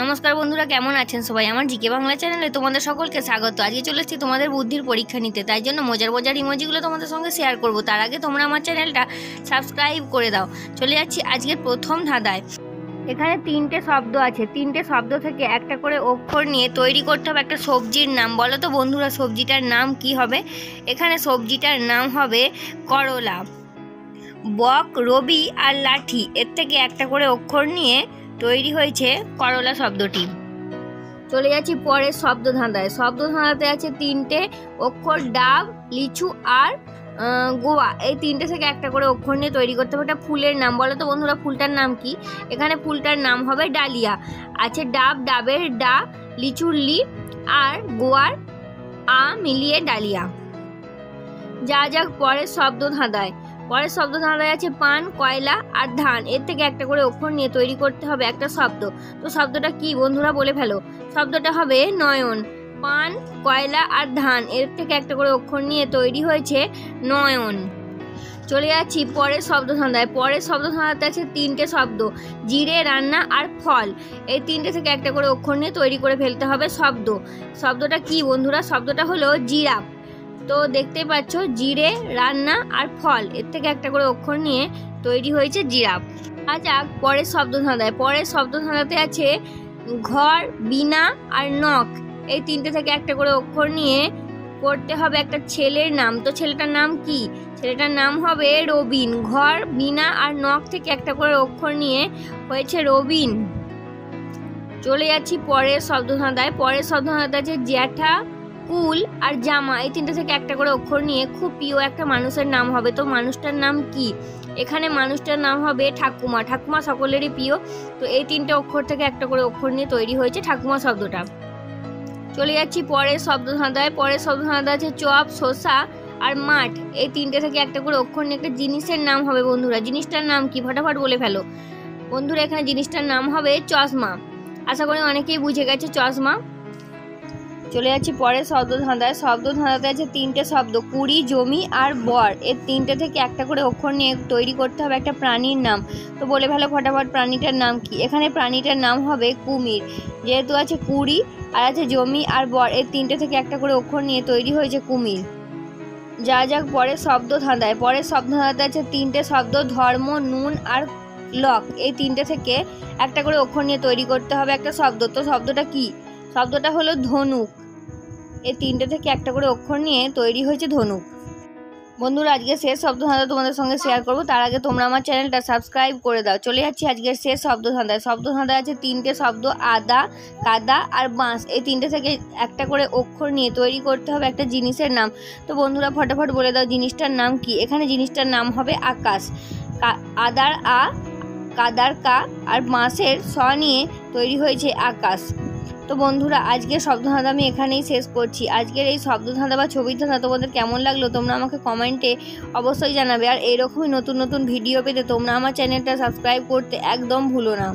নমস্কার বন্ধুরা, কেমন আছেন সবাই? আমার জিকে বাংলা চ্যানেলে তোমাদের সকলকে স্বাগত। আজকে চলে এসেছি তোমাদের বুদ্ধির পরীক্ষা নিতে, তাই জন্য মজার মজার ইমোজিগুলো তোমাদের সঙ্গে শেয়ার করব। তার আগে তোমরা আমার চ্যানেলটা সাবস্ক্রাইব করে দাও। চলে যাচ্ছি আজকের প্রথম ধাঁধায়। এখানে তিনটে শব্দ আছে, তিনটে শব্দ থেকে একটা করে অক্ষর নিয়ে তৈরি করতে হবে একটা সবজির নাম। বলো তো বন্ধুরা, সবজিটার নাম কি হবে? এখানে সবজিটার নাম হবে করলা। বক, রবি আর লাঠি, এর থেকে একটা করে অক্ষর নিয়ে তৈরি হয়েছে করলা শব্দটি। চলে যাচ্ছি পরের শব্দ ধাঁধায়। শব্দ ধাঁধাতে আছে তিনটে অক্ষর, ডাব, লিচু আর গোয়া। এই তিনটে থেকে একটা করে অক্ষর নিয়ে তৈরি করতে হবে একটা ফুলের নাম। বলো তো বন্ধুরা, ফুলটার নাম কি? এখানে ফুলটার নাম হবে ডালিয়া। আছে ডাব, ডাবের ডা, লিচুর লি আর গোয়ার আ মিলিয়ে ডালিয়া। যা যাক পরের শব্দ ধাঁধায়। পরের শব্দ ধাঁধায় আছে পান, কয়লা আর ধান। এর থেকে একটা করে অক্ষর নিয়ে তৈরি করতে হবে একটা শব্দ। তো শব্দটা কি বন্ধুরা, বলে ফেলো। শব্দটা হবে নয়ন। পান, কয়লা আর ধান, এর থেকে একটা করে অক্ষর নিয়ে তৈরি হয়েছে নয়ন। চলে যাচ্ছি পরের শব্দ ধাঁধায়। পরের শব্দ ধাঁধাতে আছে তিনটে শব্দ, জিরে, রান্না আর ফল। এই তিনটে থেকে একটা করে অক্ষর নিয়ে তৈরি করে ফেলতে হবে শব্দ। শব্দটা কি বন্ধুরা? শব্দটা হলো জিরাফ। তো দেখতে পাচ্ছ, জিরে, রান্না আর ফল, এর থেকে একটা করে অক্ষর নিয়ে তৈরি হয়েছে জিরাফ। যাক পরের শব্দ ধাঁধায়। পরের শব্দ ধাঁধাতে আছে ঘর, বিনা আর নখ। এই তিনটে থেকে একটা করে অক্ষর নিয়ে করতে হবে একটা ছেলের নাম। তো ছেলেটার নাম কি? ছেলেটার নাম হবে রবিন। ঘর, বিনা আর নখ থেকে একটা করে অক্ষর নিয়ে হয়েছে রবিন। চলে যাচ্ছি পরের শব্দ ধাঁধায়। পরের শব্দ ধাঁধাতে আছে জ্যাঠা, কুল আর জামা। এই তিনটে থেকে একটা করে অক্ষর নিয়ে খুব প্রিয় একটা মানুষের নাম হবে। তো মানুষটার নাম কি? এখানে মানুষটার নাম হবে ঠাকুমা। ঠাকুমা সকলেরই প্রিয়। তো এই তিনটে অক্ষর থেকে একটা করে অক্ষর নিয়ে তৈরি হয়েছে ঠাকুমা শব্দটা। চলে যাচ্ছি পরের শব্দ ধাঁধায়। পরের শব্দ ধাঁধা আছে চপ, শসা আর মাঠ। এই তিনটে থেকে একটা করে অক্ষর নিয়ে একটা জিনিসের নাম হবে বন্ধুরা। জিনিসটার নাম কি? ফটাফট বলে ফেলো বন্ধুরা। এখানে জিনিসটার নাম হবে চশমা। আশা করি অনেকেই বুঝে গেছে চশমা। চলে যাচ্ছি পরের শব্দ ধাঁধায়। শব্দ ধাঁধাতে আছে তিনটে শব্দ, কুড়ি, জমি আর বর। এর তিনটে থেকে একটা করে অক্ষর নিয়ে তৈরি করতে হবে একটা প্রাণীর নাম। তো বলে ফেলো ফটাফট, প্রাণীটার নাম কি? এখানে প্রাণীটার নাম হবে কুমির। যেহেতু আছে কুড়ি আর আছে জমি আর বর, এর তিনটে থেকে একটা করে অক্ষর নিয়ে তৈরি হয়েছে কুমির। যা যাক পরের শব্দ ধাঁধায়। পরের শব্দ ধাঁধাতে আছে তিনটে শব্দ, ধর্ম, নুন আর লক। এই তিনটে থেকে একটা করে অক্ষর নিয়ে তৈরি করতে হবে একটা শব্দ। তো শব্দটা কি? শব্দটা হলো ধনুক। এই তিনটে থেকে একটা করে অক্ষর নিয়ে তৈরি হয়েছে ধনুক। বন্ধুরা, আজকে শেষ শব্দ ধাঁধা তোমাদের সঙ্গে শেয়ার করব, তার আগে তোমরা আমার চ্যানেলটা সাবস্ক্রাইব করে দাও। চলে যাচ্ছি আজকের শেষ শব্দ ধাঁধায়। শব্দ ধাঁধায় আছে তিনটে শব্দ, আদা, কাদা আর বাঁশ। এই তিনটে থেকে একটা করে অক্ষর নিয়ে তৈরি করতে হবে একটা জিনিসের নাম। তো বন্ধুরা ফটাফট বলে দাও জিনিসটার নাম কি? এখানে জিনিসটার নাম হবে আকাশ। আদার আ, কাদার কা আর বাঁশের স নিয়ে তৈরি হয়েছে আকাশ। তো বন্ধুরা, আজকের শব্দ ধাঁধা আমি এখানেই শেষ করছি। আজকের এই শব্দ ধাঁধা বা ছবির ধাঁধা তোমাদের কেমন লাগলো তোমরা আমাকে কমেন্টে অবশ্যই জানাবে। আর এরকমই নতুন নতুন ভিডিও পেতে তোমরা আমার চ্যানেলটা সাবস্ক্রাইব করতে একদম ভুলো না।